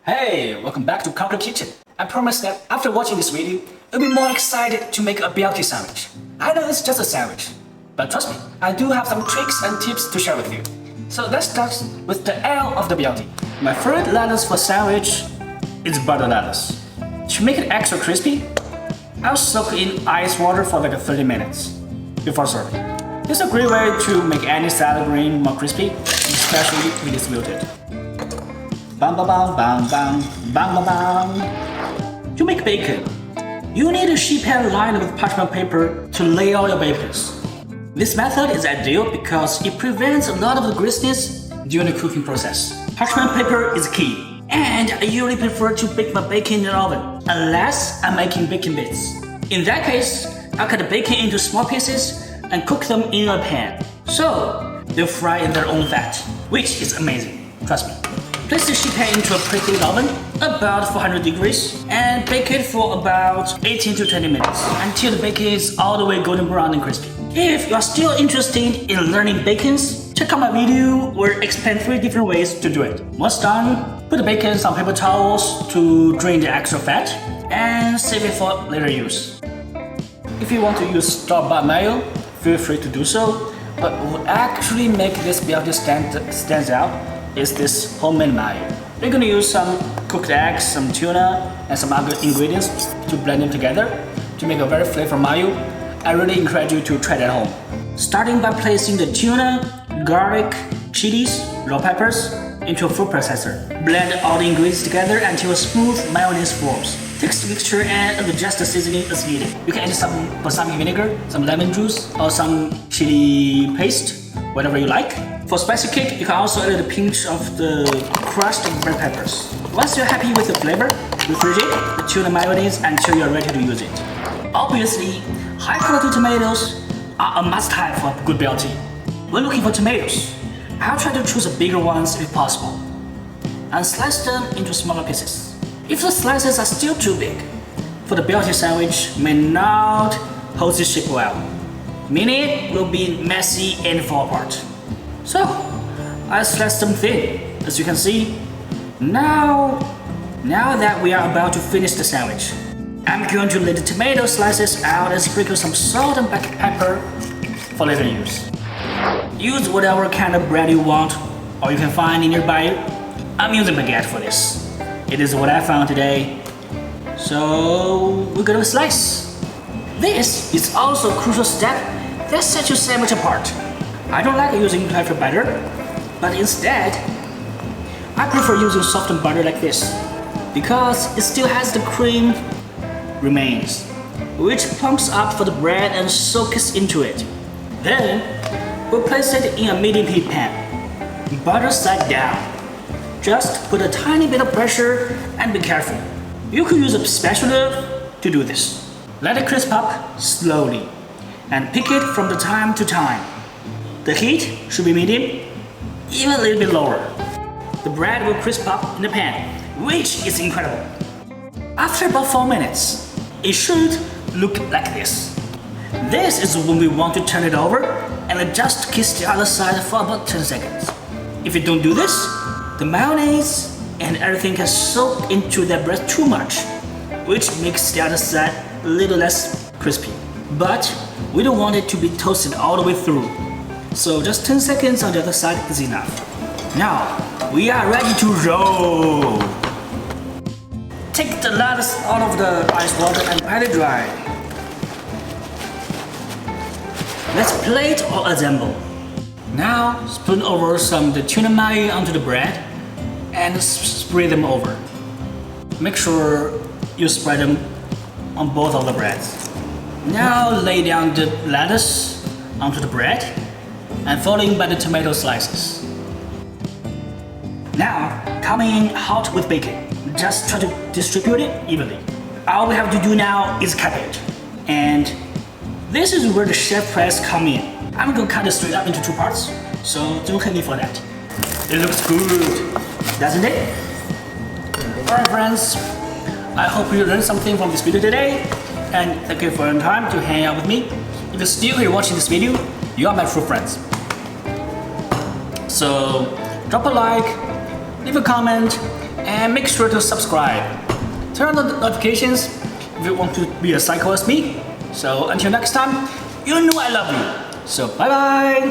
Hey, welcome back to Counter Kitchen. I promise that after watching this video, you'll be more excited to make a BLT sandwich. I know it's just a sandwich, but trust me, I do have some tricks and tips to share with you. So let's start with the L of the BLT. My favorite lettuce for sandwich is butter lettuce. To make it extra crispy, I'll soak in ice water for like 30 minutes before serving. It's a great way to make any salad green more crispy, especially when it's wilted. Bang bang bang bang bang bang bang bang. To make bacon, you need a sheet pan lined with parchment paper to lay out your bacons. This method is ideal because it prevents a lot of the greasiness during the cooking process. Parchment paper is key, and I usually prefer to bake my bacon in the oven, unless I'm making bacon bits. In that case, I'll cut the bacon into small pieces and cook them in a pan, so they'll fry in their own fat, which is amazing, trust me. Place the sheet pan into a preheated oven, about 400 degrees, and bake it for about 18 to 20 minutes, until the bacon is all the way golden brown and crispy. If you are still interested in learning bacons, check out my video where I explain 3 different ways to do it. Once done, put the bacon on paper towels to drain the extra fat, and save it for later use. If you want to use store-bought mayo, feel free to do so, but what actually make this BLT stands out is this homemade mayo. We're gonna use some cooked eggs, some tuna, and some other ingredients to blend them together to make a very flavorful mayo. I really encourage you to try it at home. Starting by placing the tuna, garlic, chilies, raw peppers into a food processor. Blend all the ingredients together until a smooth mayonnaise forms. Mix the mixture and adjust the seasoning as needed. You can add some balsamic vinegar, some lemon juice, or some chili paste, whatever you like. For spicy kick, you can also add a pinch of the crushed red peppers. Once you're happy with the flavor, refrigerate the tuna mayonnaise until you're ready to use it. Obviously, high-quality tomatoes are a must-have for a good BLT. When looking for tomatoes, I'll try to choose the bigger ones if possible, and slice them into smaller pieces. If the slices are still too big, for the BLT sandwich may not hold its shape well, meaning it will be messy and fall apart. So, I slice them thin, as you can see. Now that we are about to finish the sandwich, I'm going to lay the tomato slices out and sprinkle some salt and black pepper for later use. Use whatever kind of bread you want, or you can find nearby. I'm using baguette for this. It is what I found today. So we're gonna slice. This is also a crucial step that sets your sandwich apart. I don't like using heavy butter, but instead, I prefer using softened butter like this, because it still has the cream remains, which plumps up for the bread and soaks into it. Then, we'll place it in a medium heat pan, butter side down. Just put a tiny bit of pressure and be careful. You could use a spatula to do this. Let it crisp up slowly and pick it from the time to time. The heat should be medium, even a little bit lower. The bread will crisp up in the pan, which is incredible. After about 4 minutes, it should look like this. This is when we want to turn it over and adjust to kiss the other side for about 10 seconds. If you don't do this, the mayonnaise and everything can soak into that bread too much, which makes the other side a little less crispy. But we don't want it to be toasted all the way through, so just 10 seconds on the other side is enough. Now, we are ready to roll. Take the lettuce out of the ice water and pat it dry. Let's plate or assemble. Now, spoon over some of the tuna mayo onto the bread and spread them over. Make sure you spread them on both of the breads. Now lay down the lettuce onto the bread and following by the tomato slices. Now, coming in hot with bacon. Just try to distribute it evenly. All we have to do now is cut it. And this is where the chef press come in. I'm gonna cut it straight up into 2 parts, so don't hate me for that. It looks good, doesn't it? Alright friends, I hope you learned something from this video today, and thank you for your time to hang out with me. If you're still here watching this video, you are my true friends. So drop a like, leave a comment, and make sure to subscribe. Turn on the notifications if you want to be a psycho as me. So until next time, you know I love you. So bye bye.